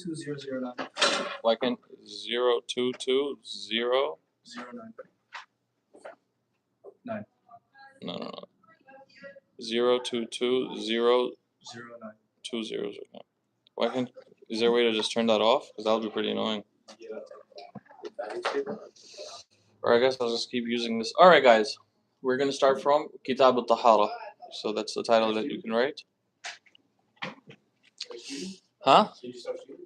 22009. Why can't 0220 9. No. 0220 09. 20. Why can't? Is there a way to just turn that off? Because that would be pretty annoying. Or I guess I'll just keep using this. All right, guys. We're gonna start from Bidayatul Taharah. So that's the title that you can write. Huh?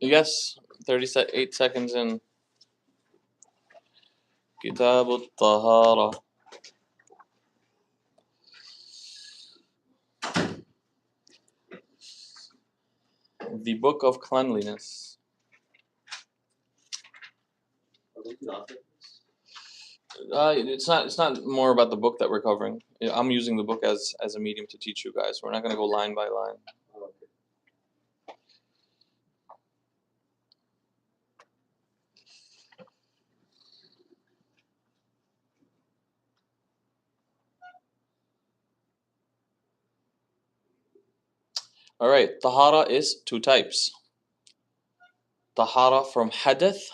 Yes. 38 seconds in. Bidayatul Taharah. The Book of Cleanliness. It's not more about the book that we're covering. I'm using the book as a medium to teach you guys. We're not going to go line by line. All right, tahara is two types. Tahara from hadath,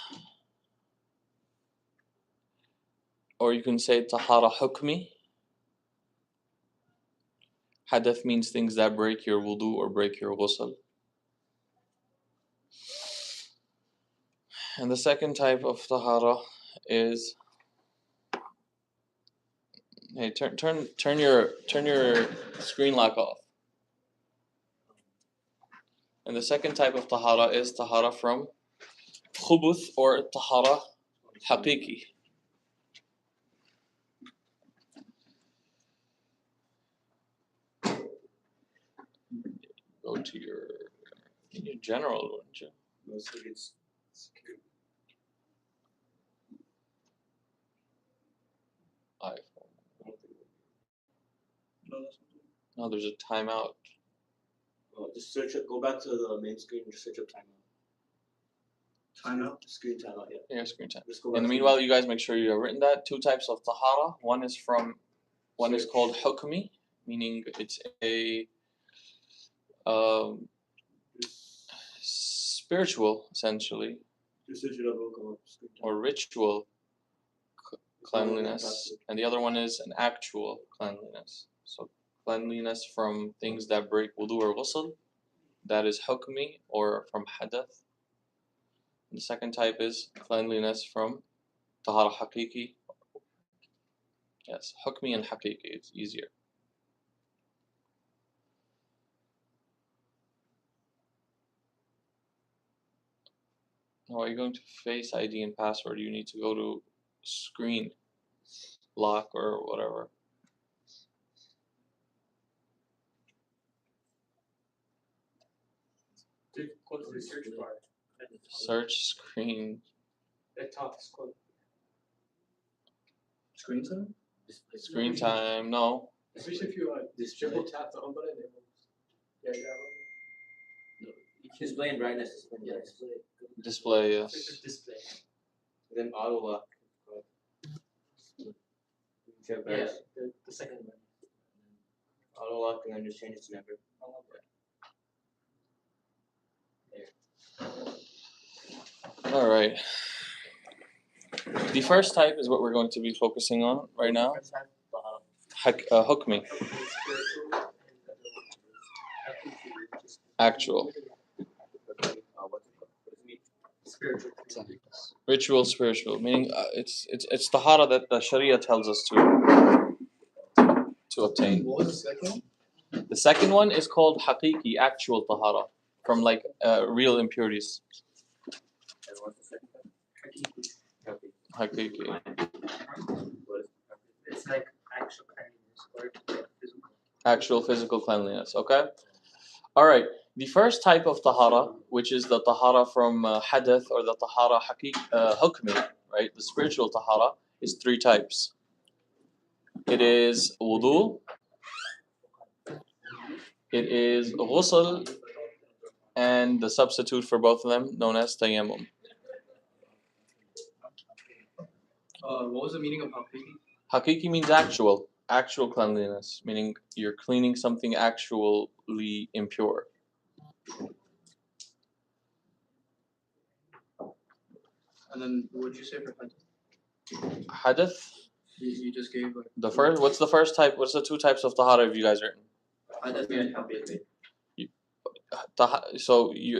or you can say tahara hukmi. Hadath means things that break your wudu or break your ghusl. And the second type of tahara is, hey, turn your screen lock off. And the second type of tahara is tahara from khubuth or tahara haqiqi. Go to your general, wouldn't you? Mostly it's security. iPhone. No, No, there's a timeout. Just search it. Go back to the main screen and just search up timeout. Timeout? Screen timeout, yeah. Yeah, screen time. Just go back In the to meanwhile, you guys make sure you have written that. Two types of tahara. One is called hukmi, meaning it's a spiritual, essentially, Just search it up. It'll come up. Screen time. or ritual cleanliness, and the other one is an actual cleanliness. So cleanliness from things that break wudu or ghusl, that is hukmi, or from hadath. And the second type is cleanliness from tahara haqiqi. Yes, hukmi and haqiqi, it's easier. Now, are you going to Face ID and password? You need to go to screen lock or whatever. Go to the search bar. Search screen. At top, scroll. Screen time? Screen time. No. Especially if you triple tap the home button, it moves. Yeah. Display and brightness. Display. Display. Yes. Display. Then auto lock. Yeah, the second one. Auto lock and then just change it to never. All right. The first type is what we're going to be focusing on right now. Hukmi. Actual. Ritual, spiritual. Meaning it's tahara that the Sharia tells us to obtain. What was the second? The second one is called haqiqi, actual tahara, from like real impurities. Haqiqi. It's like actual cleanliness or physical. Actual physical cleanliness. Okay. All right. The first type of tahara, which is the tahara from hadath or the tahara hukmi, right? The spiritual tahara is three types. It is wudu, it is ghusl, and the substitute for both of them known as tayammum. What was the meaning of haqiqi? Haqiqi means actual cleanliness, meaning you're cleaning something actually impure. And then what did you say for hadath? Hadath. You just gave like The first. What's the first type? What's the two types of tahara have you guys written? hadath and haqiqi.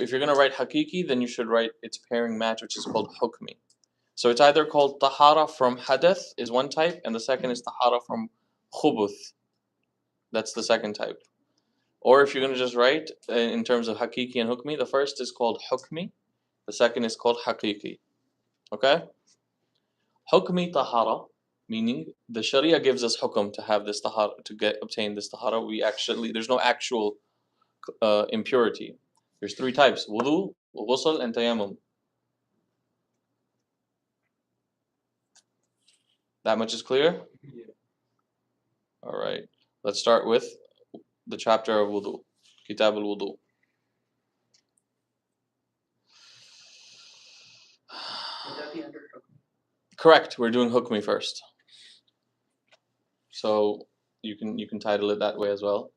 If you're gonna write hakiki, then you should write its pairing match, which is called hukmi. So it's either called tahara from hadath is one type, and the second is tahara from khubuth. That's the second type. Or if you're gonna just write in terms of hakiki and hukmi, the first is called hukmi, the second is called hakiki. Okay? Hukmi tahara, meaning the Sharia gives us hukum to have this tahara, to obtain this tahara. There's no actual impurity. There's three types: wudu, ghusl, and tayammum. That much is clear? Yeah. Alright. Let's start with the chapter of wudu. Kitab al-wudu. Would that be under hukm? Correct, we're doing hukmi first. So you can title it that way as well.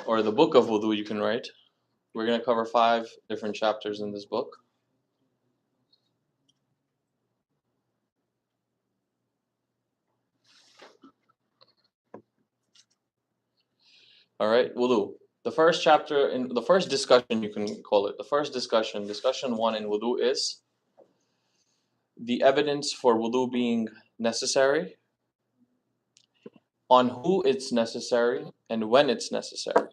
Or the book of wudu you can write. We're going to cover 5 different chapters in this book. Alright, wudu. The first chapter, in the first discussion you can call it, the first discussion 1 in wudu is the evidence for wudu being necessary, on who it's necessary, and when it's necessary.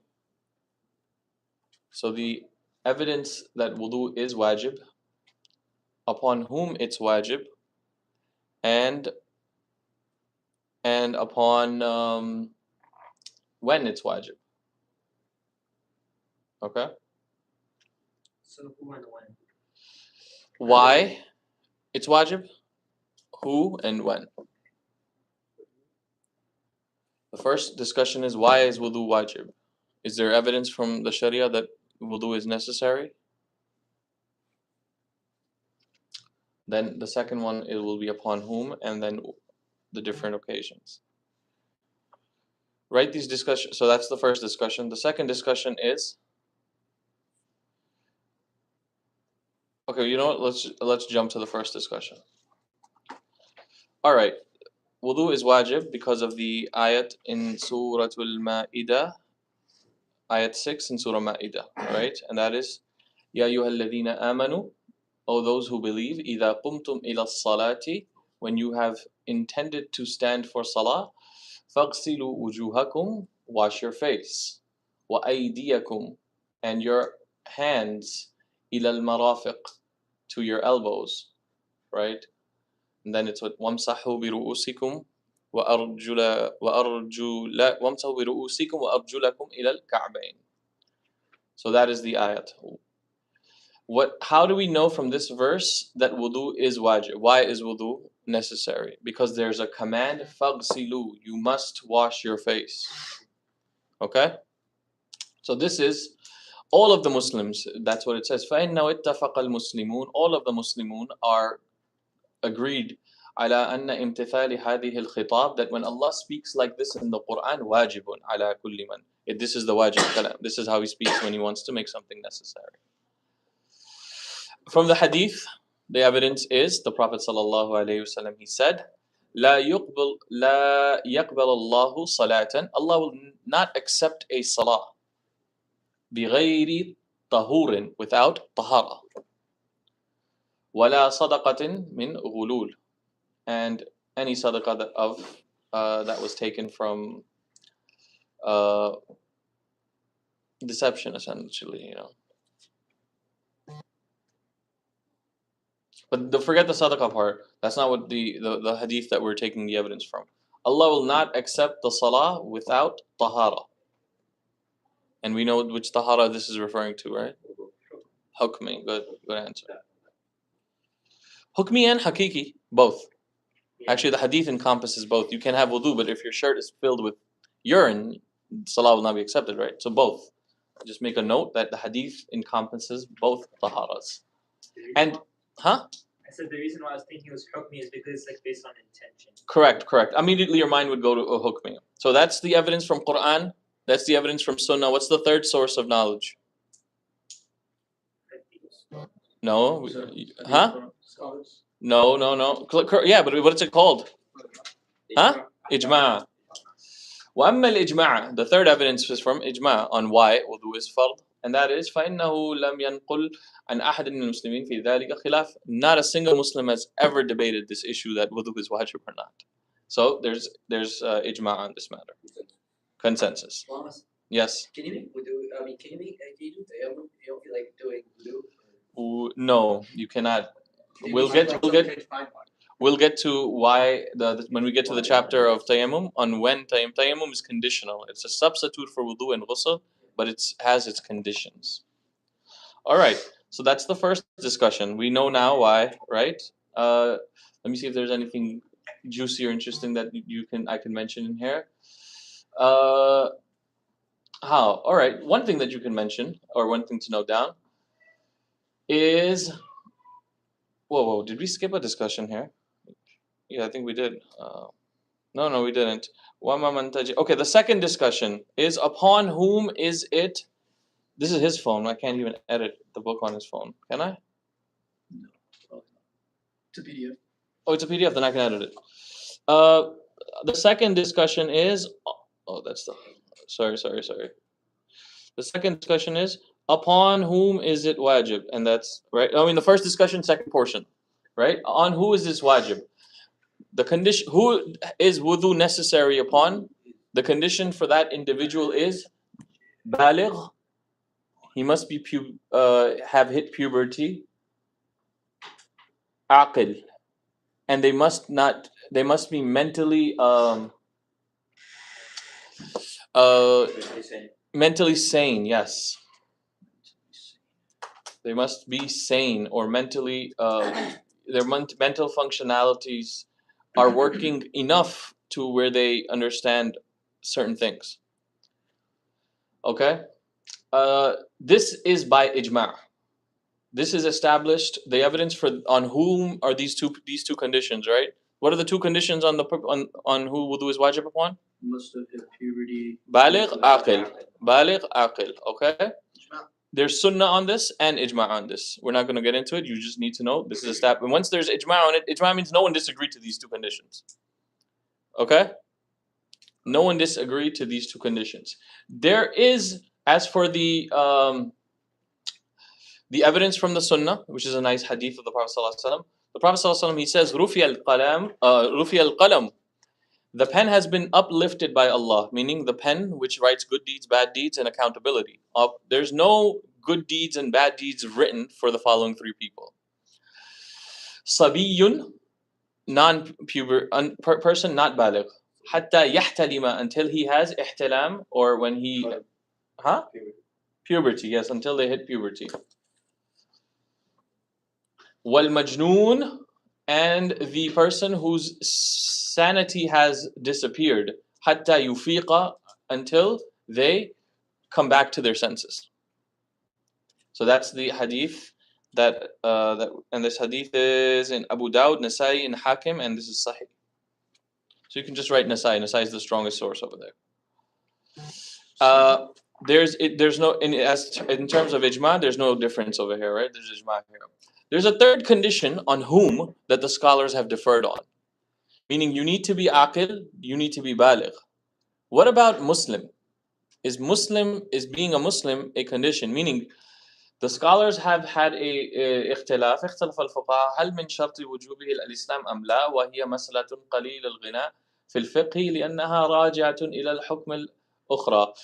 So the evidence that wudu is wajib, upon whom it's wajib, and upon when it's wajib. Okay? So who and when? Why it's wajib, who, and when. The first discussion is, why is wudu wajib? Is there evidence from the Sharia that wudu is necessary? Then the second one, it will be upon whom, and then the different occasions. Write these discussions. So that's the first discussion. The second discussion is, okay, you know what? Let's jump to the first discussion. All right. Wudu is wajib because of the ayat in Surah Al-Ma'idah, ayat 6 in Surah Ma'idah, right? And that is, Ya ayyuhalladhina amanu, O those who believe, إِذَا قُمْتُمْ إِلَى الصَّلَاةِ, when you have intended to stand for salah, فَاغْسِلُوا وُجُوهَكُمْ, wash your face, وَأَيْدِيَكُمْ, and your hands, إِلَى الْمَرَافِقِ, to your elbows, right? And then it's what وَامْسَحُوا بِرُؤُوسِكُمْ وَأَرْجُلَكُمْ وَأَرْجُلَكُمْ إِلَى الْكَعْبَيْنِ. So that is the ayat. How do we know from this verse that wudu is wajib? Why is wudu necessary? Because there's a command, فَاغْسِلُوا, you must wash your face. Okay? So this is all of the Muslims, that's what it says. فَإِنَّهُ اتَّفَقَ الْمُسْلِمُونَ, all of the Muslimun are agreed على أن امتثال هذه الخطاب, that when Allah speaks like this in the Quran, واجب على كل من. This is the wajib kalam. This is how he speaks when he wants to make something necessary. From the hadith, the evidence is the Prophet ﷺ, he said, لا يقبل الله صلاة, Allah will not accept a salah بغير طهور, without tahara, ولا صدقة من غلول, and any sadaqah that was taken from deception, essentially, you know. But forget the sadaqah part. That's not what the hadith that we're taking the evidence from. Allah will not accept the salah without tahara. And we know which tahara this is referring to, right? Hukmi. Good answer. Hukmi and hakiki, both. Actually, the hadith encompasses both. You can have wudu, but if your shirt is filled with urine, salah will not be accepted, right? So both. Just make a note that the hadith encompasses both taharas. And, huh? I said the reason why I was thinking it was hukmi is because it's like based on intention. Correct. Immediately your mind would go to a hukmi. So that's the evidence from Quran. That's the evidence from Sunnah. What's the third source of knowledge? No, So, huh? Scholars. No. Yeah, but what's it called? Huh? Ijma'. وأما الإجماع, the third evidence is from إجماع on why wudu is fard, and that is فإنه لم ينقل عن أحد من المسلمين في ذلك خلاف. Not a single Muslim has ever debated this issue that wudu is wajib or not. So there's إجماع on this matter. Consensus. Yes. Can you make wudu? I mean, can you do tayammum? You don't feel like doing wudu? No, you cannot. We'll get to why when we get to the chapter of tayammum on when tayammum is conditional. It's a substitute for wudu and ghusl, but it has its conditions. All right, so that's the first discussion. We know now why, right? Let me see if there's anything juicy or interesting that I can mention in here. How? All right, one thing that you can mention, or one thing to note down, is whoa, did we skip a discussion here? Yeah, I think we did. No, we didn't. Okay, the second discussion is upon whom is it? This is his phone. I can't even edit the book on his phone. Can I? No. It's a PDF. Oh, it's a PDF. Then I can edit it. The second discussion is. Oh, that's the. Sorry. The second discussion is upon whom is it wajib, and that's right. I mean, the first discussion, second portion, right? On who is this wajib? The condition, who is wudu necessary upon? The condition for that individual is baligh. He must be have hit puberty. Aqil, and they must be mentally mentally sane. Yes, they must be sane or mentally their mental functionalities are working enough to where they understand certain things. Okay, this is by ijma'. This is established. The evidence for on whom are these two conditions, right? What are the two conditions on who wudu is wajib upon? Must have hit puberty. Baligh, aqil. Okay. There's sunnah on this and ijma' on this. We're not going to get into it. You just need to know this is a step. And once there's ijma' on it, ijma' means no one disagreed to these two conditions. Okay? No one disagreed to these two conditions. There is, as for the evidence from the sunnah, which is a nice hadith of the Prophet ﷺ, the Prophet ﷺ, he says, rufi al-qalam, the pen has been uplifted by Allah, meaning the pen which writes good deeds, bad deeds, and accountability. There's no good deeds and bad deeds written for the following three people. Sabiyun, non-puber, person not baligh. Hatta yahtalima, until he has ihtilam, or when he... Puberty, yes, until they hit puberty. Wal majnoon, and the person whose sanity has disappeared, hatta yufiqa, until they come back to their senses. So that's the hadith and this hadith is in Abu Dawud, Nasai, and Hakim, and this is Sahih. So you can just write Nasai. Nasai is the strongest source over there. There's no in terms of ijma, there's no difference over here, right? There's ijma here. There's a third condition on whom that the scholars have differed on, meaning you need to be aqil, you need to be baligh. What about Muslim? Is being a Muslim a condition? Meaning, the scholars have had a اختلاف الفقهاء هل من شرط وجوبه الإسلام أم لا وهي مسألة قليل الغناء في الفقه لأنها راجعة إلى الحكم الأخرى.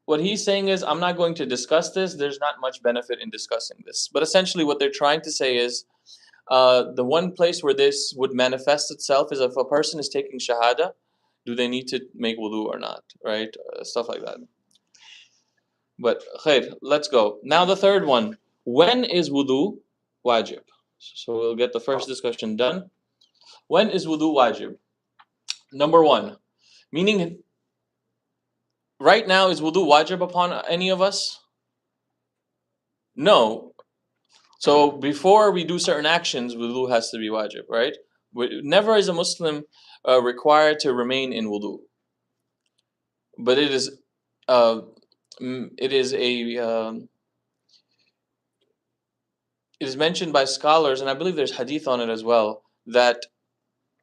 What he's saying is, I'm not going to discuss this. There's not much benefit in discussing this. But essentially what they're trying to say is, the one place where this would manifest itself is if a person is taking shahada, do they need to make wudu or not, right? Stuff like that. But khair, let's go. Now the third one. When is wudu wajib? So we'll get the first discussion done. When is wudu wajib? Number one, meaning right now, is wudu wajib upon any of us? No. So before we do certain actions, wudu has to be wajib, right? Never is a Muslim required to remain in wudu. But it is is mentioned by scholars, and I believe there's hadith on it as well, that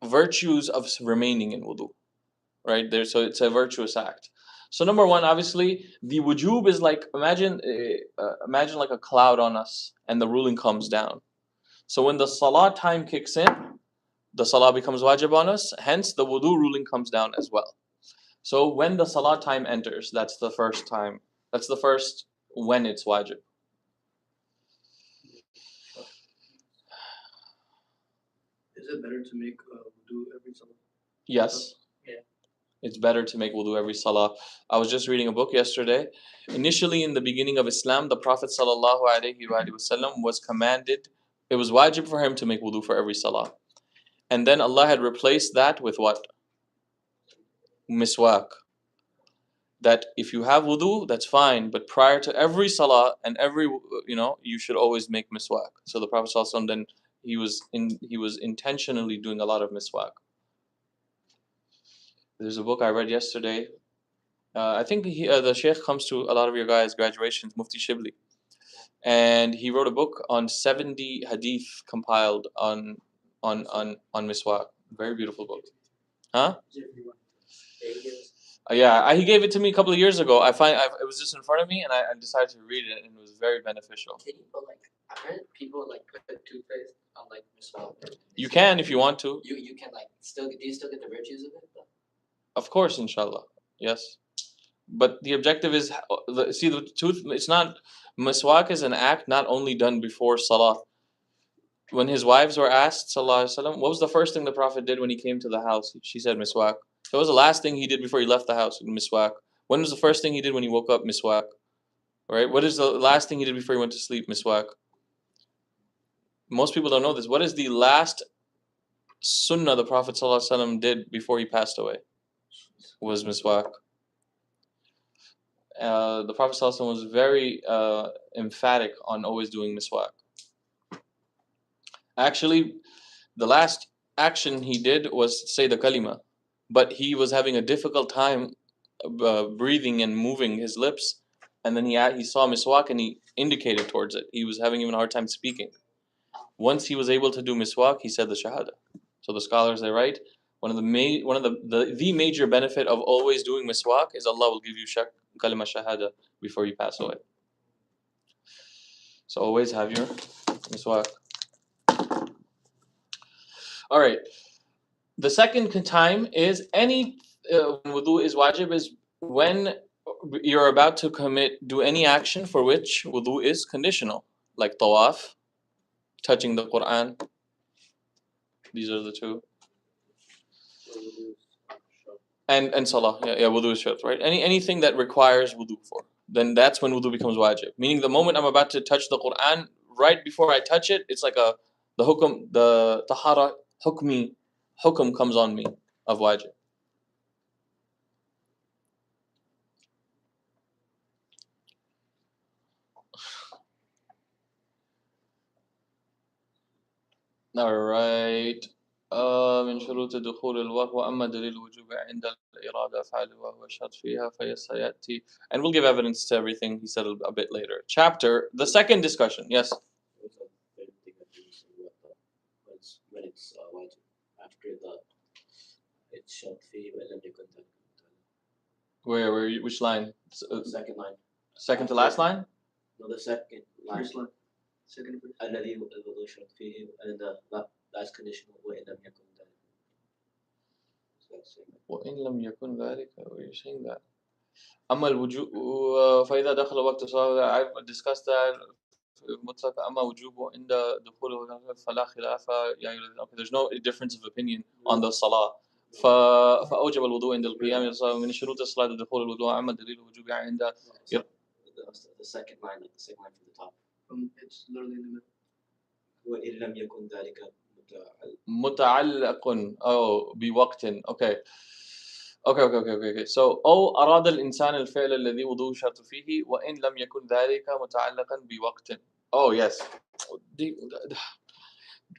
virtues of remaining in wudu, right? There, so it's a virtuous act. So number one, obviously, the wujub is like, imagine like a cloud on us, and the ruling comes down. So when the salah time kicks in, the salah becomes wajib on us. Hence, the wudu ruling comes down as well. So when the salah time enters, that's the first time. That's the first when it's wajib. Is it better to make wudu every salah? Yes. Yeah. It's better to make wudu every salah. I was just reading a book yesterday. Initially, in the beginning of Islam, the Prophet ﷺ was commanded, it was wajib for him to make wudu for every salah. And then Allah had replaced that with what? Miswak. That if you have wudu, that's fine, but prior to every salah and every, you should always make miswak. So the Prophet ﷺ then, he was intentionally doing a lot of miswak. There's a book I read yesterday. I think the Sheikh comes to a lot of your guys' graduations, Mufti Shibli, and he wrote a book on 70 hadith compiled on miswak. Very beautiful book, huh? Yeah, he gave it to me a couple of years ago. It was just in front of me, and I decided to read it, and it was very beneficial. Can you put I heard people put toothpaste on miswak. You can if you want to. You can do you still get the virtues of it? Of course, inshallah, yes. But the objective is, it's not, miswak is an act not only done before salah. When his wives were asked, sallallahu alaihi wasallam, what was the first thing the Prophet did when he came to the house? She said miswak. So what was the last thing he did before he left the house? Miswak. When was the first thing he did when he woke up? Miswak. Right? What is the last thing he did before he went to sleep? Miswak. Most people don't know this. What is the last sunnah the Prophet sallallahu alaihi wasallam did before he passed away? Was miswak. The Prophet sallallahu alaihi wasallam was very emphatic on always doing miswak. Actually, the last action he did was say the kalima, but he was having a difficult time breathing and moving his lips, and then he saw miswak and he indicated towards it. He was having even a hard time speaking. Once he was able to do miswak, he said the shahada. So the scholars, they write, one of the major benefit of always doing miswak is Allah will give you kalima shahada before you pass away. So always have your miswak. All right. The second time is when wudu is wajib is when you're about to do any action for which wudu is conditional, like tawaf, touching the Quran. These are the two. And salah, yeah, wudu is shart, right? Anything that requires wudu for, then that's when wudu becomes wajib. Meaning the moment I'm about to touch the Quran, right before I touch it, it's like the Taharah hukum comes on me of wajib. Alright. من شروط دخول الوقت وأما دليل الوجوب عند الإرادة فعل وهو شرط فيها فيأتي. And we'll give evidence to everything he said a bit later. Chapter, the second discussion. Yes? When it's wajib. After that, it's shart فيه وإن لم يكن ذلك Where which line? second line. Second to last line? No, the second line. First line. Second verse. الذي الوضوء شرط فيه and that's conditional وإن لم يكن ذلك. وإن لم يكن ذلك, you're saying that. أما الوجوب فإذا دخل وقت الصلاة, I've discussed that. مطلق أما وجوب عند دخول فلا خلاف يعني okay, there's no difference of opinion on the salah. فأوجب الوضوء عند القيام من شروط الصلاة دخول الوضوء أما دليل الوجوب عند the second line, like the second line from the top. It's literally in the middle. وإن لم يكن ذلك متعلق بوقت. Okay. So أو أراد الإنسان الفعل الذي وضوء شرط فيه وإن لم يكن ذلك متعلقا بوقت. Oh yes.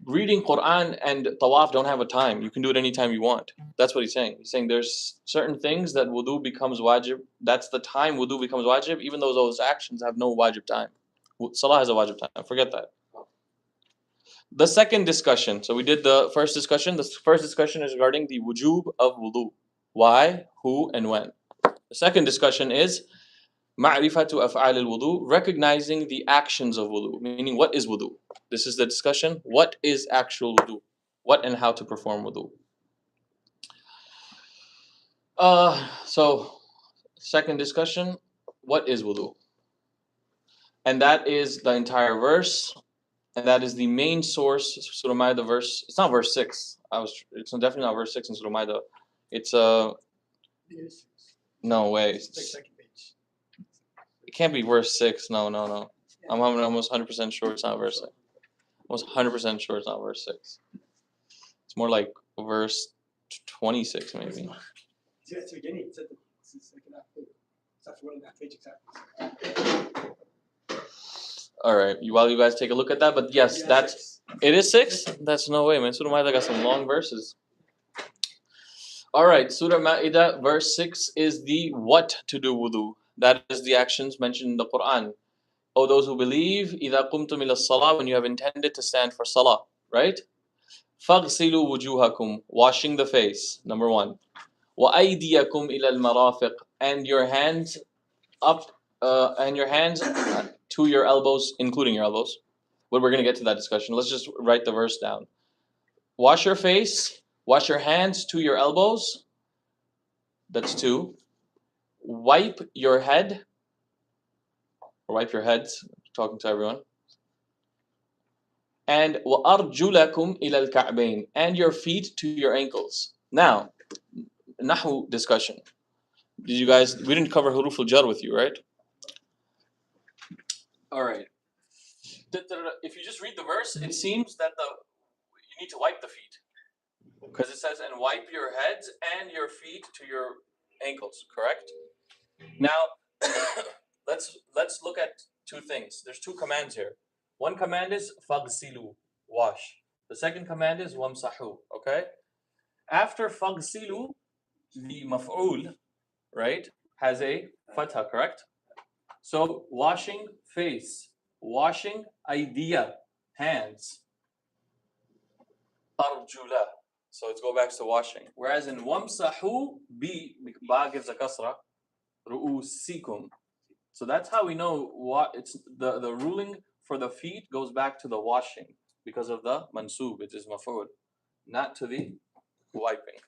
Reading Quran and tawaf don't have a time. You can do it anytime you want. That's what he's saying. He's saying there's certain things that wudu becomes wajib. That's the time wudu becomes wajib, even though those actions have no wajib time. Salah has a wajib time. Forget that. The second discussion. So we did the first discussion. The first discussion is regarding the wujub of wudu. Why, who, and when. The second discussion is ma'rifatu af'al al-wudu, recognizing the actions of wudu, meaning what is wudu. This is the discussion. What is actual wudu? What and how to perform wudu. So second discussion, what is wudu? And that is the entire verse, and that is the main source. Surah Ma'idah verse. It's not verse 6. It's definitely not verse 6 in Surah Ma'idah. It's no way. It can't be verse 6. No. I'm almost 100% sure it's not verse 6. Almost 100% sure it's not verse 6. It's more like verse 26 maybe. All right, while you guys take a look at that, but yes, it is 6. That's no way, man. Surah Ma'idah got some long verses. All right, Surah Ma'idah verse 6 is the what to do wudu. That is the actions mentioned in the Quran. O those who believe, إِذَا قُمْتُمْ إِلَى الصَّلَاةِ, when you have intended to stand for salah, right? فَاغْسِلُوا وُجُوهَكُمْ, washing the face, number 1. وَأَيْدِيَكُمْ إِلَى الْمَرَافِقِ, and your hands up, and your hands to your elbows, including your elbows. But we're going to get to that discussion. Let's just write the verse down. Wash your face, wash your hands to your elbows. That's 2. Wipe your head, or wipe your heads, talking to everyone. And وَأَرْجُلَكُمْ إِلَى الْكَعْبَيْنِ, and your feet to your ankles. Now, Nahu discussion. We didn't cover huruf al-jar with you, right? All right. If you just read the verse, it seems that you need to wipe the feet, because it says, and wipe your heads and your feet to your ankles, correct? Now, let's look at 2 things. There's 2 commands here. One command is faghsilu, wash. The second command is wamsahu, okay? After faghsilu, the maf'ul, right, has a fatha, correct? So washing face, washing idea, hands, arjula. So let's go back to washing. Whereas in wamsahu, ba gives a kasra, ru'usikum. So that's how we know what it's the ruling for the feet goes back to the washing because of the mansub, it is maf'ul, not to the wiping.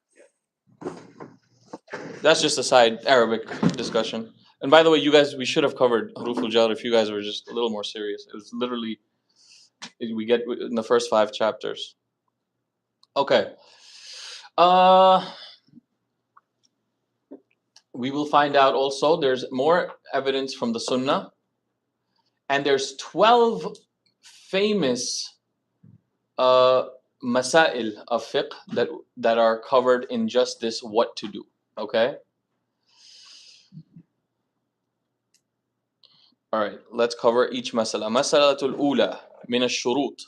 That's just a side Arabic discussion. And by the way, you guys, we should have covered huruf al-jar if you guys were just a little more serious. It was literally, we get in the first 5 chapters. Okay. We will find out also there's more evidence from the Sunnah, and there's 12 famous masail of fiqh that are covered in just this what to do. Okay? All right, let's cover each masala. Masalatul ula min ash-shurut.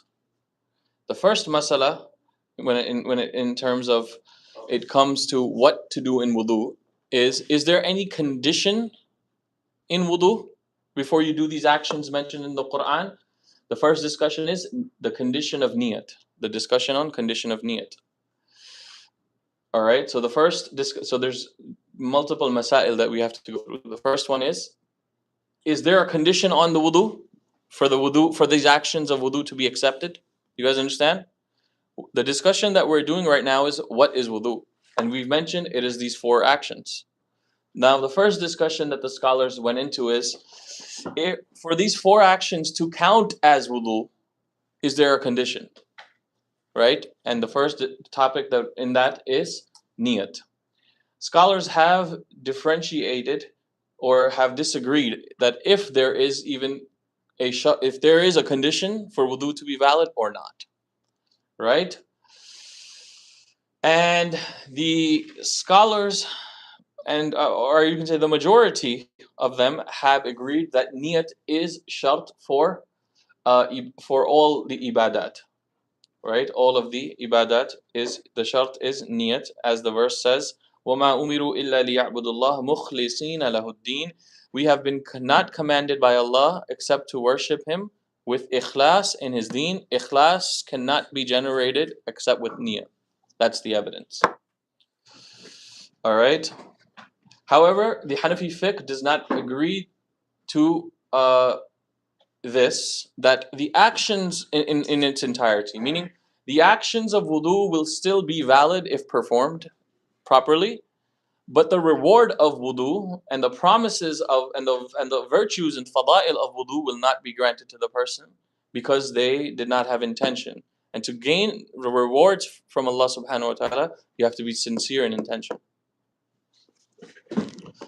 The first masala, in terms of it comes to what to do in wudu, is there any condition in wudu before you do these actions mentioned in the Quran? The first discussion is the condition of niyat. The discussion on condition of niyat. All right, so so there's multiple masail that we have to go through. The first one is there a condition on the wudu for these actions of wudu to be accepted? You guys understand? The discussion that we're doing right now is what is wudu, and we've mentioned it is these 4 actions. Now, the first discussion that the scholars went into is for these 4 actions to count as wudu, is there a condition? Right? And the first topic that is niyat. Scholars have differentiated or have disagreed that if there is even if there is a condition for wudu to be valid or not. Right? And the scholars, and or you can say the majority of them, have agreed that niyat is shart for all the ibadat. Right? All of the ibadat the shart is niyat, as the verse says, وَمَا أُمِرُوا إِلَّا لِيَعْبُدُوا اللَّهَ مُخْلِصِينَ لَهُ الدِّينَ. We have been not commanded by Allah except to worship Him with ikhlas in his deen. Ikhlas cannot be generated except with niyyah. That's the evidence. Alright? However, the Hanafi fiqh does not agree to this, that the actions in its entirety, meaning the actions of wudu will still be valid if performed properly, but the reward of wudu and the promises of and the virtues and fada'il of wudu will not be granted to the person because they did not have intention. And to gain the rewards from Allah subhanahu wa ta'ala, you have to be sincere in intention.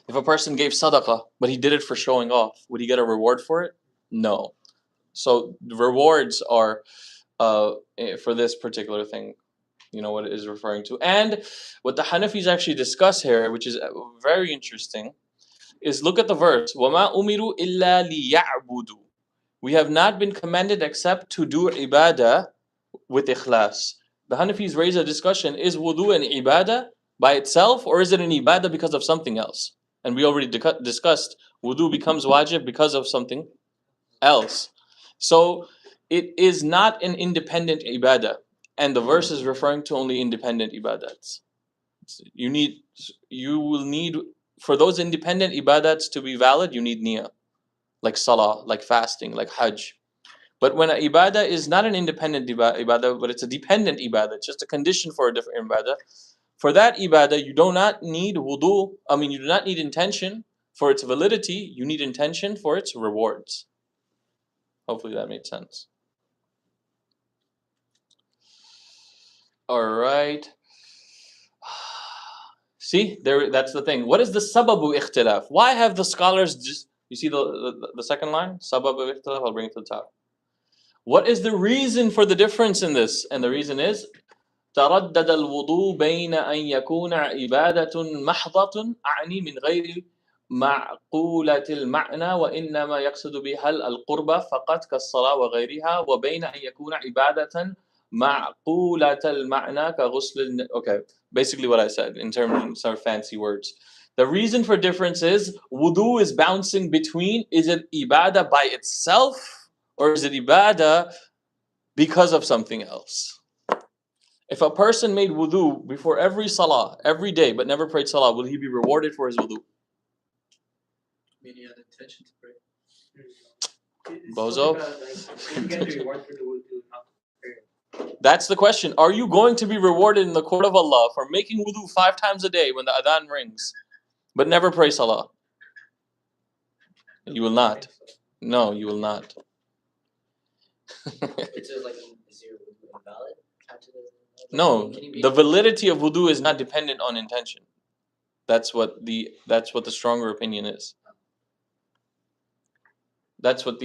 If a person gave sadaqah, but he did it for showing off, would he get a reward for it? No. So the rewards are for this particular thing, you know what it is referring to. And what the Hanafis actually discuss here, which is very interesting, is look at the verse. وَمَا أُمِرُوا إِلَّا لِيَعْبُدُوا. We have not been commanded except to do ibadah with ikhlas. The Hanafis raise a discussion, is wudu an ibadah by itself, or is it an ibadah because of something else? And we already discussed wudu becomes wajib because of something else. So it is not an independent ibadah, and the verse is referring to only independent ibadats. You will need, for those independent ibadats to be valid, you need niyyah, like salah, like fasting, like hajj. But when an ibadah is not an independent ibadah, but it's a dependent ibadah, it's just a condition for a different ibadah, for that ibadah you do not need wudu, you do not need intention for its validity, you need intention for its rewards. Hopefully that made sense. Alright. See, that's the thing. What is the sababu ikhtilaf? Why have the scholars just, you see the second line? Sababu ikhtilaf, I'll bring it to the top. What is the reason for the difference in this? And the reason is تردد الوضوء بين أن يكون عبادة محضة أعني من غير معقولة المعنى وإنما يقصد بها القربة فقط كالصلاة وغيرها وبين أن يكون عبادة معقولة المعنى كغسل. Okay, basically what I said in terms of fancy words. The reason for difference is wudu is bouncing between, is it ibadah by itself or is it ibadah because of something else? If a person made wudu before every salah, every day, but never prayed salah, will he be rewarded for his wudu? Meaning he had intention to pray. Bozo? You get the reward for the wudu, not prayer. That's the question. Are you going to be rewarded in the court of Allah for making wudu 5 times a day when the adhan rings, but never pray salah? You will not. No, you will not. It's just like, is your wudu invalid? No, the validity of wudu is not dependent on intention. That's what the stronger opinion is. That's what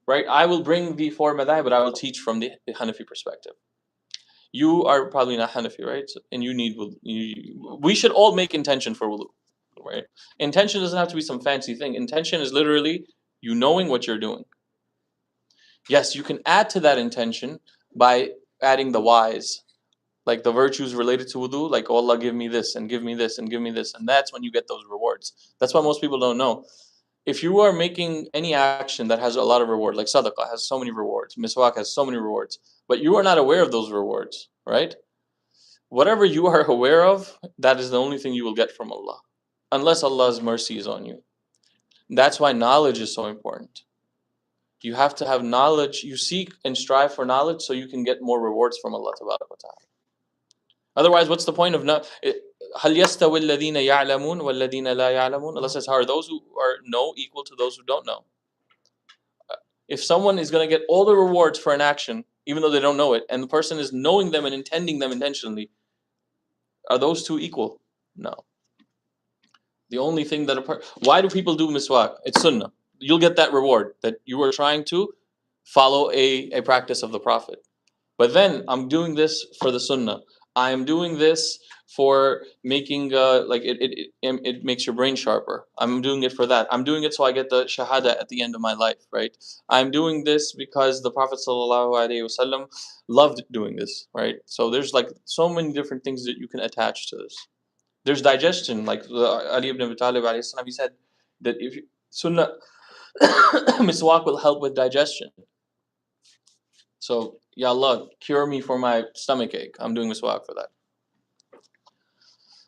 right. I will bring the 4 madhab, but I will teach from the Hanafi perspective. You are probably not Hanafi, right? And you need wudu. We should all make intention for wudu, right? Intention doesn't have to be some fancy thing. Intention is literally you knowing what you're doing. Yes, you can add to that intention by adding the whys, like the virtues related to wudu, like, oh Allah, give me this and give me this and give me this, and that's when you get those rewards. That's why most people don't know. If you are making any action that has a lot of reward, like sadaqah has so many rewards, miswak has so many rewards, but you are not aware of those rewards, right? Whatever you are aware of, that is the only thing you will get from Allah, unless Allah's mercy is on you. That's why knowledge is so important. You have to have knowledge. You seek and strive for knowledge so you can get more rewards from Allah Tabaraka wa Ta'ala. Otherwise, what's the point of هل يستوي الذين يعلمون والذين لا يعلمون? Allah says, are those who know equal to those who don't know? If someone is going to get all the rewards for an action, even though they don't know it, and the person is knowing them and intending them intentionally, are those two equal? No. The only thing that why do people do miswak? It's sunnah. You'll get that reward that you are trying to follow a practice of the Prophet. But then I'm doing this for the sunnah. I am doing this for making it makes your brain sharper. I'm doing it for that. I'm doing it so I get the shahada at the end of my life, right? I'm doing this because the Prophet ﷺ loved doing this, right? So there's like so many different things that you can attach to this. There's digestion, like Ali ibn Abi Talib alayhi salam, he said that if sunnah Miswak will help with digestion. So, Ya Allah, cure me for my stomach ache. I'm doing miswak for that.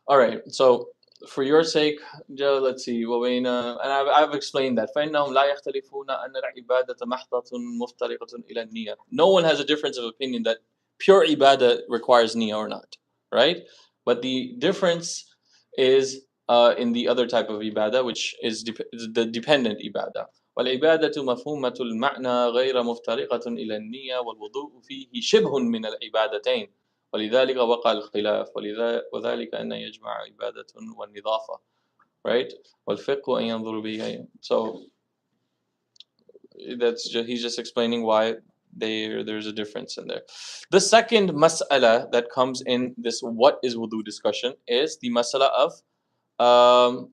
All right. So, for your sake, Joe, let's see. And I've explained that. فإنهم لا يختلفون أن العبادة محضة مفترقة إلى النية. No one has a difference of opinion that pure ibadah requires niyyah or not, right? But the difference is in the other type of ibadah, which is the dependent ibadah. والعبادة مفهومة المعنى غير مفترقة إلى النية والوضوء فيه شبه من العبادتين ولذلك وقع الخلاف وذلك أن يجمع عبادة والنظافة, right? والفقه أن ينظر به. So he's just explaining why there's a difference in there. The second mas'ala that comes in this what is wudu discussion is the mas'ala of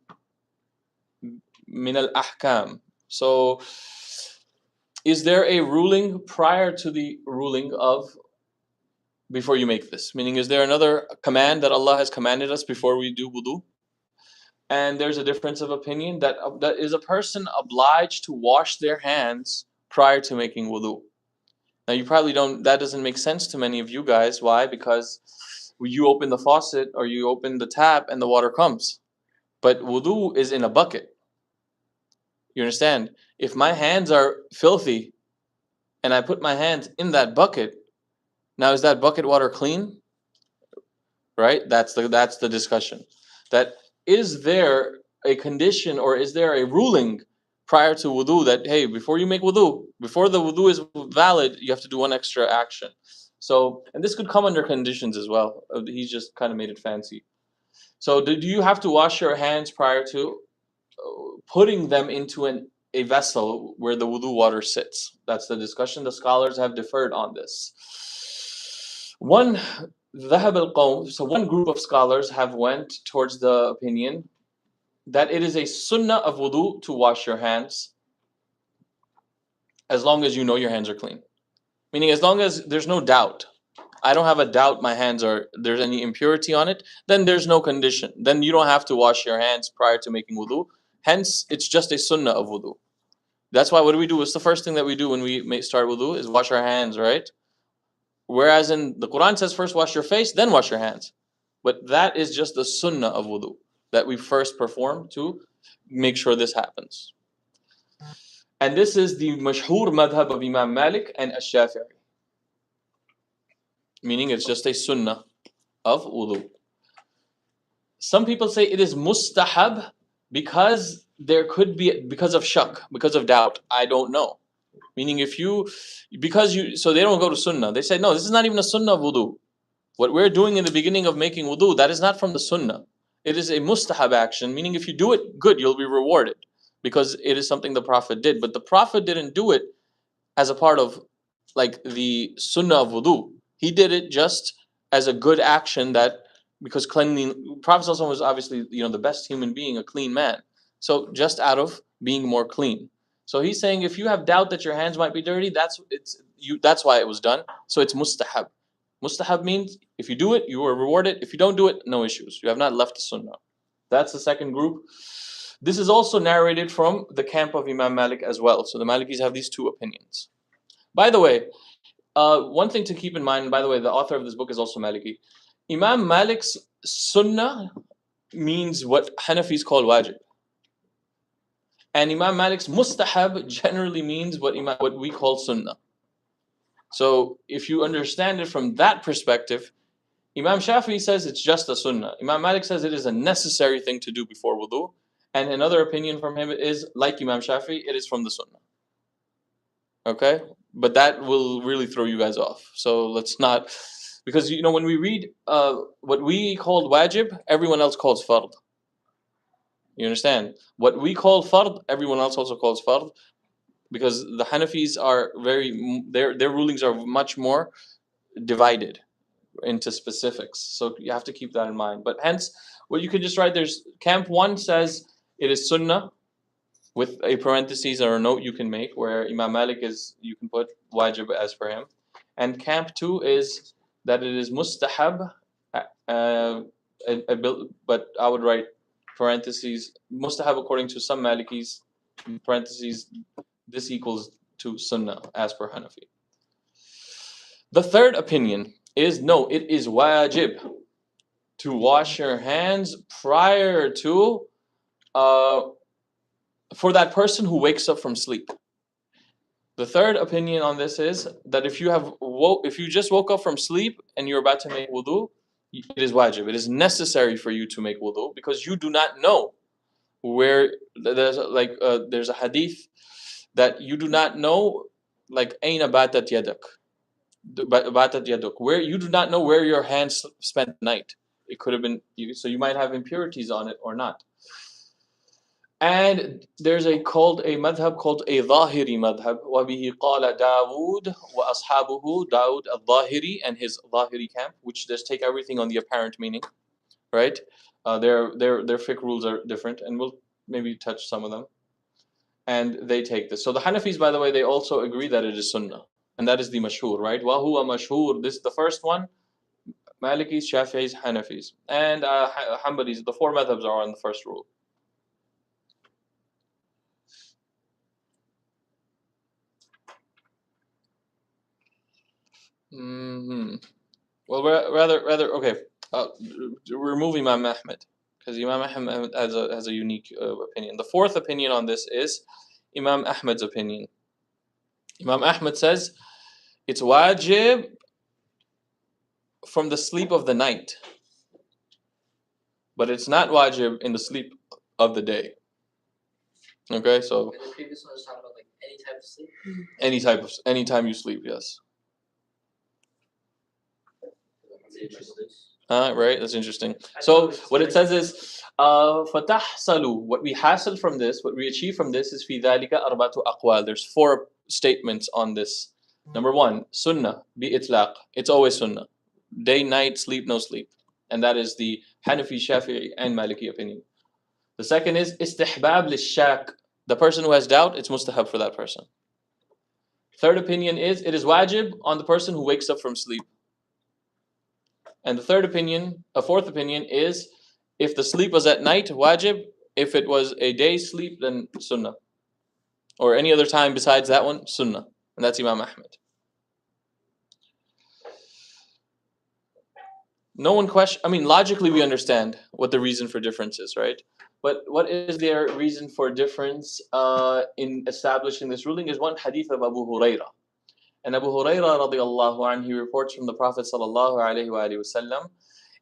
min al-ahkam. So is there a ruling prior to the ruling of before you make this? Meaning, is there another command that Allah has commanded us before we do wudu? And there's a difference of opinion that is a person obliged to wash their hands prior to making wudu. Now you probably don't, that doesn't make sense to many of you guys. Why? Because you open the faucet or you open the tap and the water comes. But wudu is in a bucket. You understand? If my hands are filthy and I put my hands in that bucket, now is that bucket water clean? Right? That's the discussion. That is there a condition or is there a ruling prior to wudu that, hey, before you make wudu, before the wudu is valid, you have to do one extra action. So, and this could come under conditions as well. He's just kind of made it fancy. So do you have to wash your hands prior to putting them into a vessel where the wudu water sits? That's the discussion. The scholars have differed on this. One group of scholars have went towards the opinion that it is a sunnah of wudu to wash your hands as long as you know your hands are clean. Meaning as long as there's no doubt. I don't have a doubt there's any impurity on it, then there's no condition. Then you don't have to wash your hands prior to making wudu. Hence, it's just a sunnah of wudu. That's why what do we do? What's the first thing that we do when we start wudu is wash our hands, right? Whereas in the Quran says first wash your face, then wash your hands. But that is just the sunnah of wudu that we first perform to make sure this happens. And this is the mashhur madhab of Imam Malik and Ash-Shafi'i. Meaning it's just a sunnah of wudu. Some people say it is mustahab because there could be, because of shak, because of doubt. I don't know. Meaning so they don't go to sunnah. They say, no, this is not even a sunnah of wudu. What we're doing in the beginning of making wudu, that is not from the sunnah. It is a mustahab action, meaning if you do it, good, you'll be rewarded because it is something the Prophet did. But the Prophet didn't do it as a part of like the sunnah of wudu. He did it just as a good action because cleaning, Prophet was obviously the best human being, a clean man. So just out of being more clean. So he's saying if you have doubt that your hands might be dirty, that's why it was done. So it's mustahab. Mustahab means if you do it, you are rewarded. If you don't do it, no issues. You have not left the sunnah. That's the second group. This is also narrated from the camp of Imam Malik as well. So the Malikis have these two opinions. By the way, one thing to keep in mind, by the way, the author of this book is also Maliki. Imam Malik's sunnah means what Hanafis call wajib. And Imam Malik's mustahab generally means what we call sunnah. So if you understand it from that perspective, Imam Shafi'i says it's just a sunnah. Imam Malik says it is a necessary thing to do before wudu. And another opinion from him is, like Imam Shafi'i, it is from the sunnah. Okay? But that will really throw you guys off. So let's not, because when we read what we call wajib, everyone else calls fard. You understand? What we call fard, everyone else also calls fard. Because the Hanafis are their rulings are much more divided into specifics. So you have to keep that in mind. But hence, what you could just write, there's camp 1 says it is sunnah with a parenthesis or a note you can make where Imam Malik you can put wajib as per him. And camp 2 is that it is mustahab, but I would write parentheses, mustahab according to some Malikis, in parentheses, this equals to sunnah as per Hanafi. The third opinion is no, it is wajib to wash your hands prior to for that person who wakes up from sleep. The third opinion on this is that if you just woke up from sleep and you're about to make wudu, it is wajib. It is necessary for you to make wudu because you do not know where there's a hadith that you do not know, like aina batat yadak, where you do not know where your hands spent the night. It could have been so you might have impurities on it or not. And there's a madhab called a Zahiri madhab. وَبِهِ قَالَ دَاوُود وَأَصْحَابُهُ Dawood al-Zahiri and his Zahiri camp, which just take everything on the apparent meaning, right? Their fiqh rules are different, and we'll maybe touch some of them. And they take this. So the Hanafis, by the way, they also agree that it is sunnah, and that is the mashhur, right? وَهُوَ مَشْهُور. This is the first one. Malikis, Shafi'is, Hanafis, and Hanbalis. The four madhabs are on the first rule. Well, rather okay. We're removing Imam Ahmed because Imam Ahmed has a unique opinion. The fourth opinion on this is Imam Ahmed's opinion. Imam Ahmed says it's wajib from the sleep of the night, but it's not wajib in the sleep of the day. Okay, so And the previous one was talking about like any type of sleep. anytime you sleep, yes. Right, that's interesting. So what it says is فَتَحْصَلُ what we hassle from this, what we achieve from this is فِي ذَلِكَ أَرْبَعَةُ أَقْوَالٍ. There's four statements on this. Number one, sunnah bi-itlaq. It's always sunnah. Day, night, sleep, no sleep. And that is the Hanafi, Shafi'i, and Maliki opinion. The second is istihbab lish-shak. The person who has doubt, it's mustahab for that person. Third opinion is it is wajib on the person who wakes up from sleep. And the fourth opinion is if the sleep was at night, wajib. If it was a day's sleep, then sunnah. Or any other time besides that one, sunnah. And that's Imam Ahmed. No one logically we understand what the reason for difference is, right? But what is their reason for difference in establishing this ruling is one hadith of Abu Hurairah. And Abu Hurairah radiallahu anhu, he reports from the Prophet sallallahu alayhi wa sallam,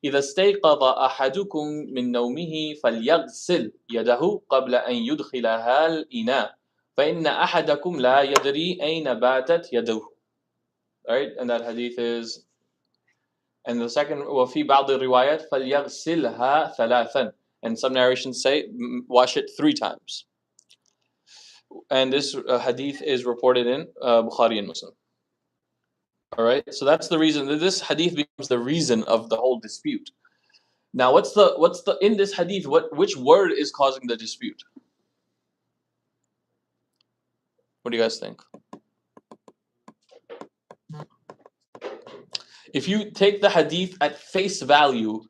إذا استيقظ أحدكم من نومه فليغسل يده قبل أن يدخلها الإناء فإن أحدكم لا يدري أين باتت يده. Right, and that hadith is, and the second, وفي بعض الروايات فليغسلها ثلاثا, and some narrations say wash it 3 times. And this hadith is reported in Bukhari and Muslim. All right, so that's the reason that this hadith becomes the reason of the whole dispute. Now, what's the in this hadith? Which word is causing the dispute? What do you guys think? If you take the hadith at face value,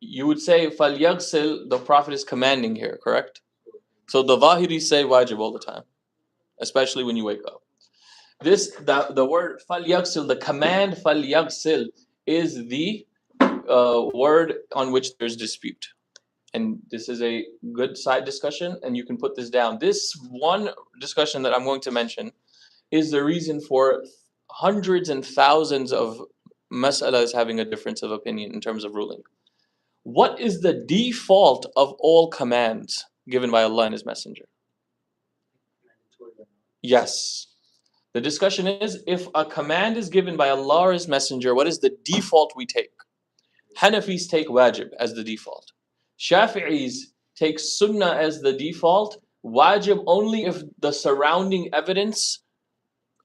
you would say "Falyaghsil." The Prophet is commanding here, correct? So the Zahiris say wajib all the time, especially when you wake up. The word "falyaghsil," the command "falyaghsil," is the word on which there's dispute, and this is a good side discussion, and you can put this down. This one discussion that I'm going to mention is the reason for hundreds and thousands of mas'alas having a difference of opinion in terms of ruling. What is the default of all commands given by Allah and His Messenger? Yes. The discussion is, if a command is given by Allah or His Messenger, what is the default we take? Hanafis take wajib as the default. Shafi'is take sunnah as the default. Wajib only if the surrounding evidence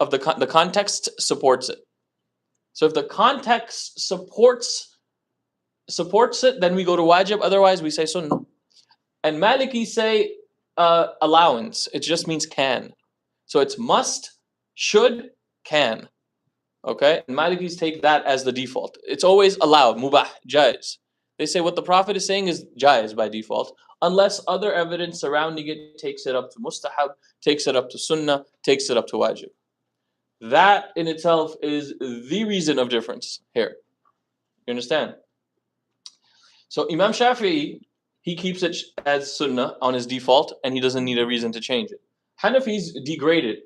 of the context supports it. So if the context supports it, then we go to wajib. Otherwise, we say sunnah. And Maliki say allowance. It just means can. So it's must, should, can. Okay? And Malikis take that as the default. It's always allowed, mubah, jaiz. They say what the Prophet is saying is jaiz by default, unless other evidence surrounding it takes it up to mustahab, takes it up to sunnah, takes it up to wajib. That in itself is the reason of difference here. You understand? So Imam Shafi'i, he keeps it as sunnah on his default, and he doesn't need a reason to change it. Hanafis degraded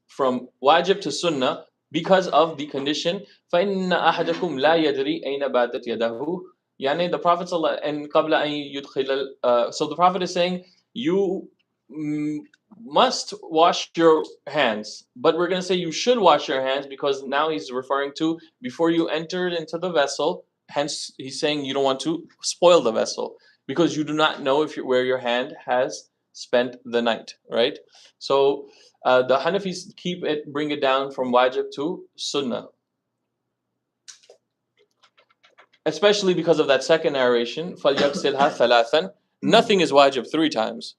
from wajib to sunnah because of the condition فَإِنَّ أَحَدَكُمْ لَا يَدْرِي أَيْنَ بَاتَتْ يَدَهُ. Yani the Prophet and قبل أن يدخل so the Prophet is saying you must wash your hands, but we're going to say you should wash your hands because now he's referring to before you entered into the vessel. Hence, he's saying you don't want to spoil the vessel because you do not know if where your hand has spent the night, right? So the Hanafis bring it down from wajib to sunnah, especially because of that second narration. فَلْيَغْسِلْهَا ثَلَاثًا. Nothing is wajib 3 times.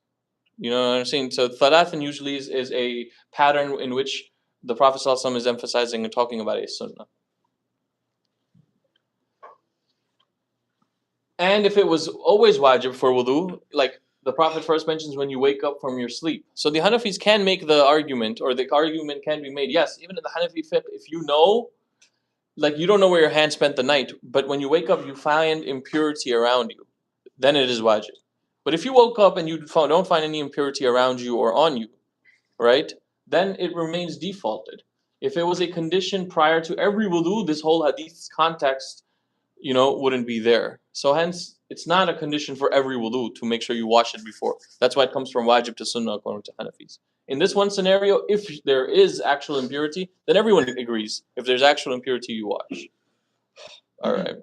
You know what I'm saying? So thalathan usually is a pattern in which the Prophet ﷺ is emphasizing and talking about a sunnah. And if it was always wajib for wudu, like the Prophet first mentions when you wake up from your sleep. So the Hanafis can make the argument, or the argument can be made, yes, even in the Hanafi fiqh, if you know, like you don't know where your hand spent the night, but when you wake up you find impurity around you, then it is wajib. But if you woke up and you don't find any impurity around you or on you, right, then it remains defaulted. If it was a condition prior to every wudu, this whole hadith's context, wouldn't be there. So hence, it's not a condition for every wudu to make sure you wash it before. That's why it comes from wajib to sunnah according to Hanafis. In this one scenario, if there is actual impurity, then everyone agrees. If there's actual impurity, you wash. All right.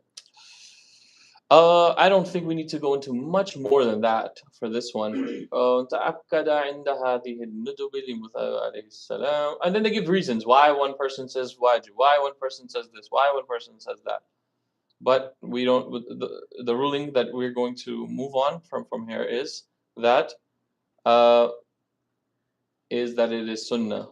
I don't think we need to go into much more than that for this one. And then they give reasons why one person says wajib, why one person says this, why one person says that. But we don't. The ruling that we're going to move on from here is that it is sunnah.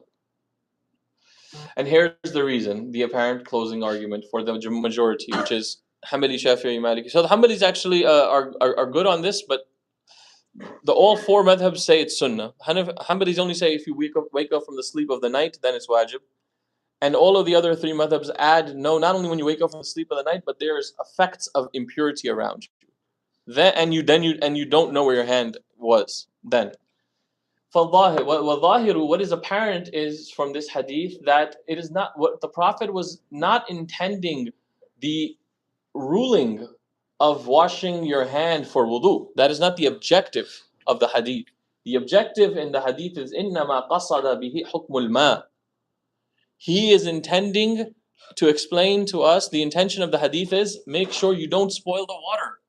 And here's the reason, the apparent closing argument for the majority, which is Hanbali, Shafi'i, Maliki. So the Hanbalis actually are good on this, but all 4 madhabs say it's sunnah. Hanbalis only say if you wake up from the sleep of the night, then it's wajib. And all of the other 3 madhabs add, no, not only when you wake up from the sleep of the night, but there's effects of impurity around you. Then you don't know where your hand was then. What is apparent is from this hadith that it is not what the Prophet was not intending the ruling of washing your hand for wudu. That is not the objective of the hadith. The objective in the hadith is إِنَّمَا قَصَدَ بِهِ حُكْمُ الْمَاءِ. He is intending to explain to us, the intention of the hadith is make sure you don't spoil the water,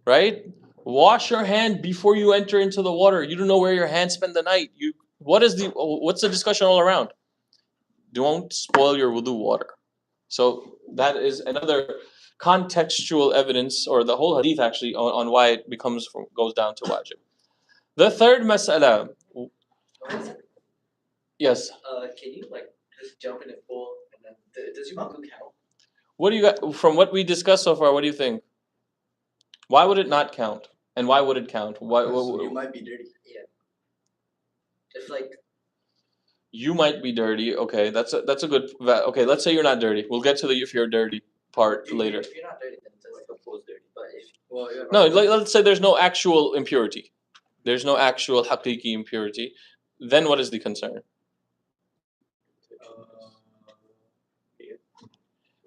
right? Wash your hand before you enter into the water. You don't know where your hand spent the night. What's the discussion all around? Don't spoil your wudu water. So that is another contextual evidence, or the whole hadith actually, on why it goes down to wajib. The third mas'ala. Yes. Can you just jump in a pool and then does your wudu count? What do you got from what we discussed so far? What do you think? Why would it not count? And why would it count? You might be dirty. Yeah. If you might be dirty. Okay, that's a good. Okay, let's say you're not dirty. We'll get to the if you're dirty part later. If you're not dirty, then it's like a pool's dirty. But let's say there's no actual impurity. There's no actual haqiqi impurity. Then what is the concern?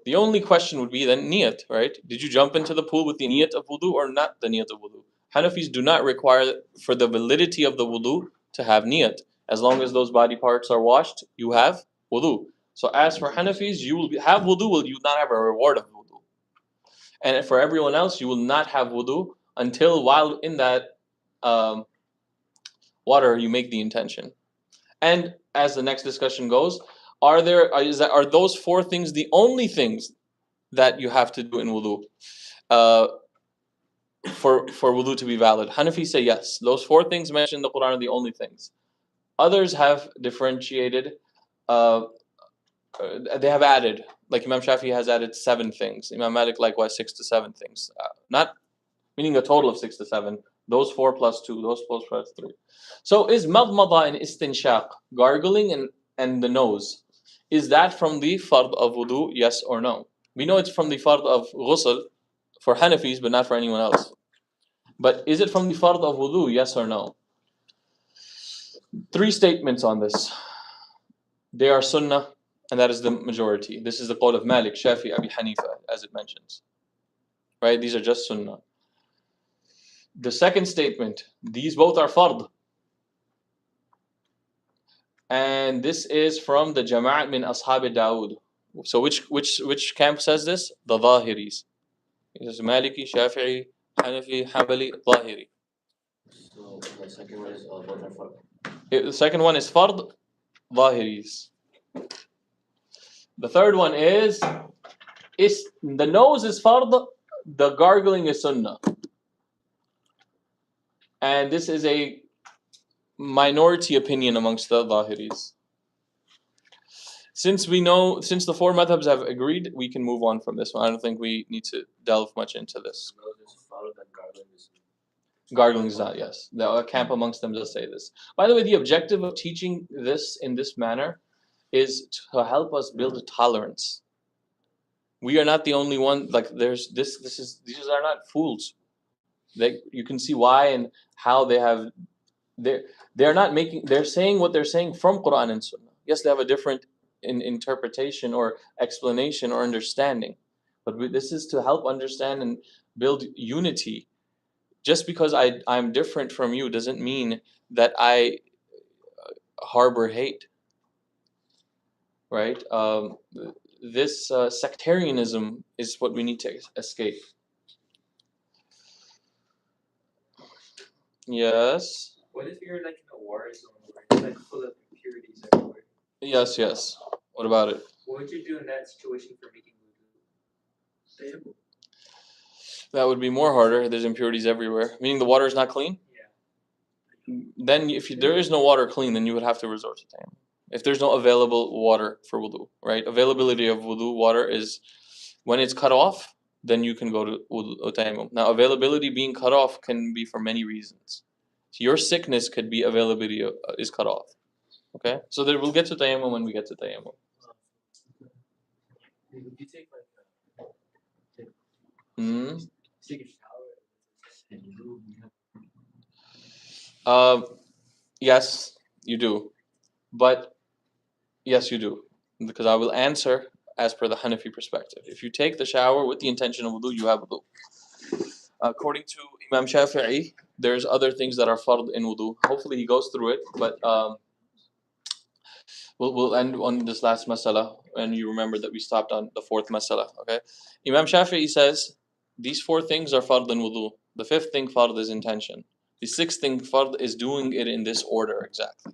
The only question would be then niyat, right? Did you jump into the pool with the niyat of wudu or not the niyat of wudu? Hanafis do not require for the validity of the wudu to have niyat. As long as those body parts are washed, you have wudu. So as for Hanafis, you will have wudu, will you not have a reward of wudu? And for everyone else, you will not have wudu until while in that water you make the intention. And as the next discussion goes, are those 4 things the only things that you have to do in wudu for wudu to be valid? Hanafi say yes. Those 4 things mentioned in the Quran are the only things. Others have differentiated they have added, like Imam Shafi has added 7 things. Imam Malik likewise 6 to 7 things. Not meaning a total of 6 to 7. Those 4 plus 2, those 4 plus 3. So is madmada and istinshaq, gargling and the nose, is that from the fard of wudu, yes or no? We know it's from the fard of ghusl for Hanafis, but not for anyone else. But is it from the fard of wudu, yes or no? 3 statements on this. They are sunnah, and that is the majority. This is the qawl of Malik, Shafi, Abi Hanifa, as it mentions. Right? These are just sunnah. The second statement, these both are fard. And this is from the Jama'at min Ashab Dawood. So which camp says this? The Zahiris. It says Maliki, Shafi'i, Hanafi, Hanbali, Zahiri. So the second one is both are fard. The second one is fard, Zahiris. The third one is the nose is fard, the gargling is sunnah. And this is a minority opinion amongst the Zahiris. Since the 4 madhabs have agreed, we can move on from this one. I don't think we need to delve much into this. Nose is fard and gargling is Gargling is not, yes. The camp amongst them does say this. By the way, the objective of teaching this in this manner is to help us build a tolerance. We are not the only one. Like there's this. These are not fools. You can see why and how they have. They're not making. They're saying what they're saying from Quran and Sunnah. Yes, they have a different interpretation or explanation or understanding, but this is to help understand and build unity. Just because I'm different from you doesn't mean that I harbor hate. Right? This sectarianism is what we need to escape. Yes. What if you're like in a war zone where it's like full of impurities everywhere? Yes. What about it? What would you do in that situation for making wudu? That would be more harder. There's impurities everywhere. Meaning the water is not clean? Yeah. Then if there is no water clean, then you would have to resort to tayammum. If there's no available water for wudu, right? Availability of wudu water is when it's cut off, then you can go to wudu tayammum. Now availability being cut off can be for many reasons. So your sickness could be availability is cut off. Okay? So then we'll get to tayammum when we get to tayammum. Would you take like take a shower and you Yes, you do. But yes, you do. Because I will answer as per the Hanafi perspective. If you take the shower with the intention of wudu, you have wudu. According to Imam Shafi'i, there's other things that are fard in wudu. Hopefully he goes through it, but we'll end on this last masala, and you remember that we stopped on the 4th masala. Okay, Imam Shafi'i says these 4 things are fard in wudu. The 5th thing fard is intention. The 6th thing fard is doing it in this order exactly.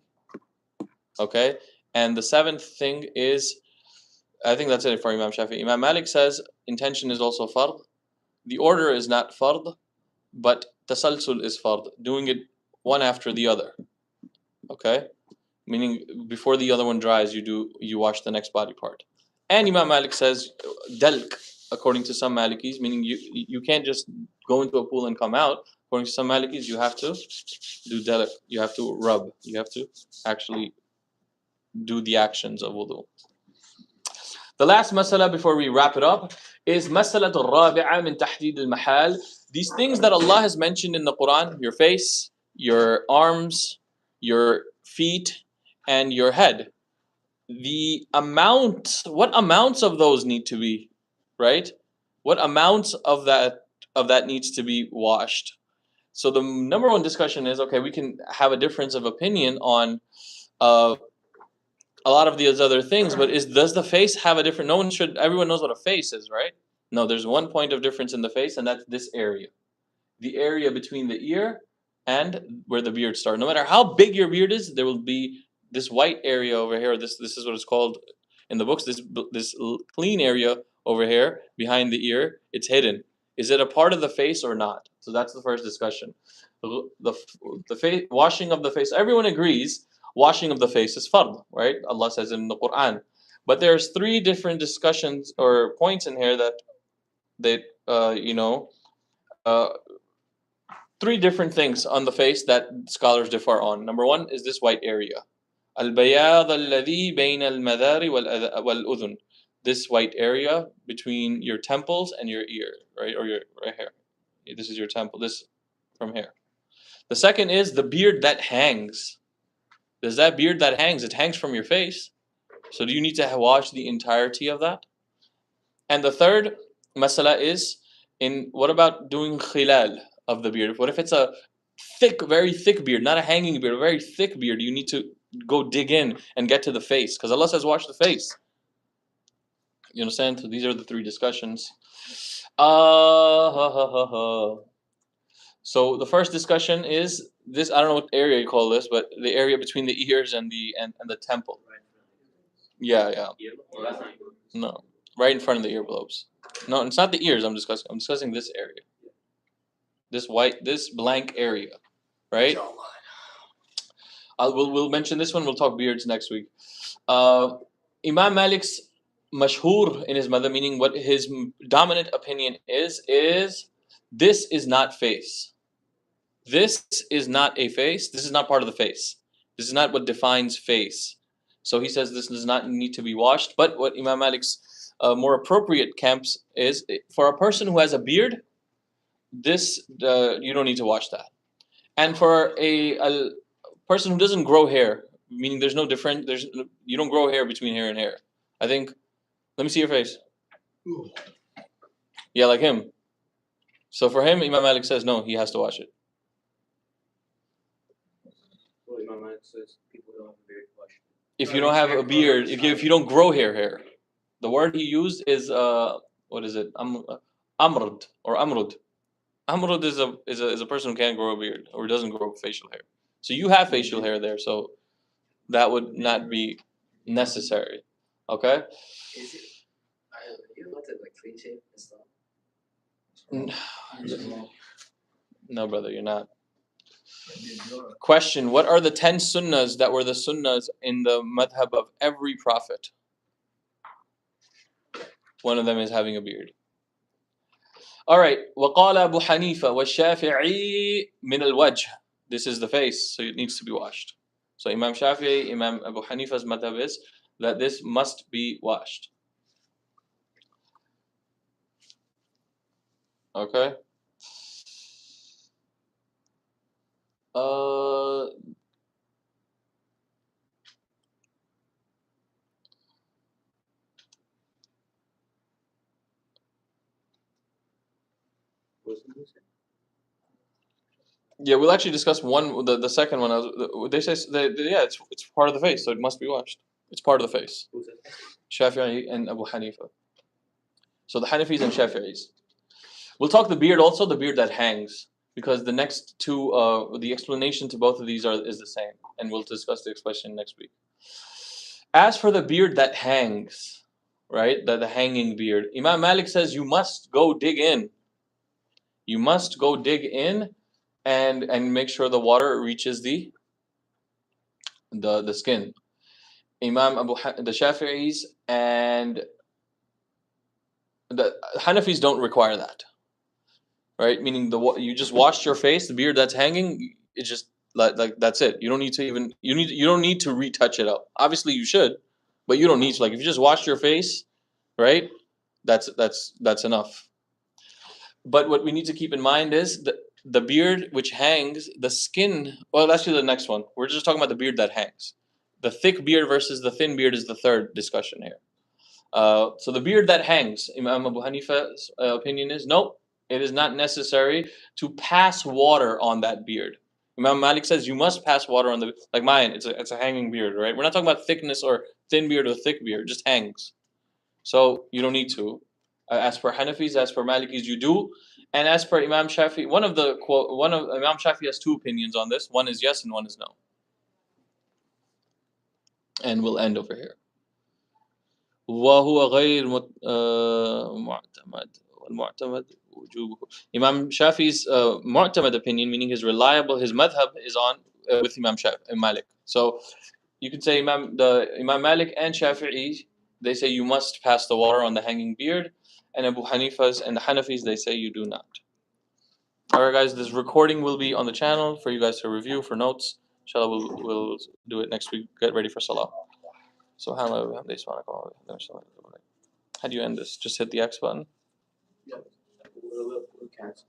Okay, and the 7th thing is, I think that's it for Imam Shafi'i. Imam Malik says intention is also fard. The order is not fard, but tasalsul is fard, doing it one after the other. Okay, meaning before the other one dries, you wash the next body part. And Imam Malik says dalk, according to some Malikis, meaning you can't just go into a pool and come out. According to some Malikis, you have to do dalk. You have to rub. You have to actually do the actions of wudu. The last masala before we wrap it up is masala al-rabi'a min tahdid al-mahal. These things that Allah has mentioned in the Quran, your face, your arms, your feet, and your head. What amounts of those need to be, right? What amounts of that needs to be washed? So the number one discussion is, okay, we can have a difference of opinion on a lot of these other things, but does the face have a different? Everyone knows what a face is, right? No, there's one point of difference in the face, and that's this area, the area between the ear and where the beard starts. No matter how big your beard is, there will be this white area over here. This is what it's called in the books. This clean area over here behind the ear, it's hidden. Is it a part of the face or not? So that's the first discussion. The face, washing of the face. Everyone agrees washing of the face is fard, right? Allah says in the Quran. But there's three different discussions or points in here that uh, three different things on the face that scholars differ on. Number one is this white area. البياض الذي بين المذار والأذن. This white area between your temples and your ear, right? Or your right here. This is your temple, this from here. The second is the beard that hangs. Does that beard that hangs, it hangs from your face. So do you need to wash the entirety of that? And the third masala is, what about doing khilal of the beard? What if it's a thick, very thick beard, not a hanging beard, a very thick beard? You need to go dig in and get to the face, because Allah says wash the face. You understand? So these are the three discussions. So the first discussion is this. I don't know what area you call this, but the area between the ears and the temple. Yeah. No, right in front of the earlobes. No, it's not the ears. I'm discussing this area. This blank area, right? We'll mention this one. We'll talk beards next week. Imam Malik's mashhur in his madhab, meaning what his dominant opinion is this is not face. This is not a face. This is not part of the face. This is not what defines face. So he says this does not need to be washed. But what Imam Malik's more appropriate camps is, for a person who has a beard, this you don't need to wash that. And for a person who doesn't grow hair, meaning you don't grow hair between hair and hair. I think, let me see your face. Yeah, like him. So for him, Imam Malik says no, he has to wash it. Well, Imam Malik says people don't have a beard wash. If you don't have a beard, if you don't grow hair, the word he used is what is it? Amrud or Amrud. Amrud is a person who can't grow a beard or doesn't grow facial hair. So you have facial hair there, so that would not be necessary. Okay? Is it? You want to like clean shave and stuff? No, brother, you're not. Question: what are the 10 sunnahs that were the sunnahs in the madhab of every prophet? One of them is having a beard. All right. وقال أبو حنيفة والشافعي من الوجه. This is the face, so it needs to be washed. So Imam Shafi'i, Imam Abu Hanifa's madhab is that this must be washed. Okay. Yeah, we'll actually discuss the second one. They say it's part of the face, so it must be washed. It's part of the face. Shafi'i and Abu Hanifa. So the Hanafis and Shafi'is. We'll talk the beard also, the beard that hangs, because the next two, the explanation to both of these is the same, and we'll discuss the expression next week. As for the beard that hangs, right, the hanging beard, Imam Malik says you must go dig in. You must go dig in and make sure the water reaches the skin. The Shafi'is and the Hanafis don't require that, right? Meaning you just washed your face, the beard that's hanging, it's just like that's it. You don't need to you don't need to retouch it up. Obviously you should, but you don't need to. Like if you just wash your face, right? That's enough. But what we need to keep in mind is the beard which hangs, the skin. Well, that's the next one. We're just talking about the beard that hangs. The thick beard versus the thin beard is the third discussion here. So the beard that hangs, Imam Abu Hanifa's opinion is no, it is not necessary to pass water on that beard. Imam Malik says you must pass water on like mine. It's a hanging beard, right? We're not talking about thickness or thin beard or thick beard. It just hangs. So you don't need to. As per Hanafis, as per Malikis, you do. And as per Imam Shafi, one of Imam Shafi has two opinions on this. One is yes and one is no. And we'll end over here. وهو غير معتمد والمعتمد وجوبه. Imam Shafi's mu'tamad opinion, meaning his madhab is on with Imam Malik. So you could say Imam Malik and Shafi'i they say you must pass the water on the hanging beard, and Abu Hanifa's and the Hanafis, they say you do not. Alright guys, this recording will be on the channel for you guys to review for notes. Inshallah, we'll do it next week. Get ready for Salah. SubhanAllah wa bihamdihi, subhanakallah wa bihamdihi. How do you end this? Just hit the X button. Yeah. We'll cancel.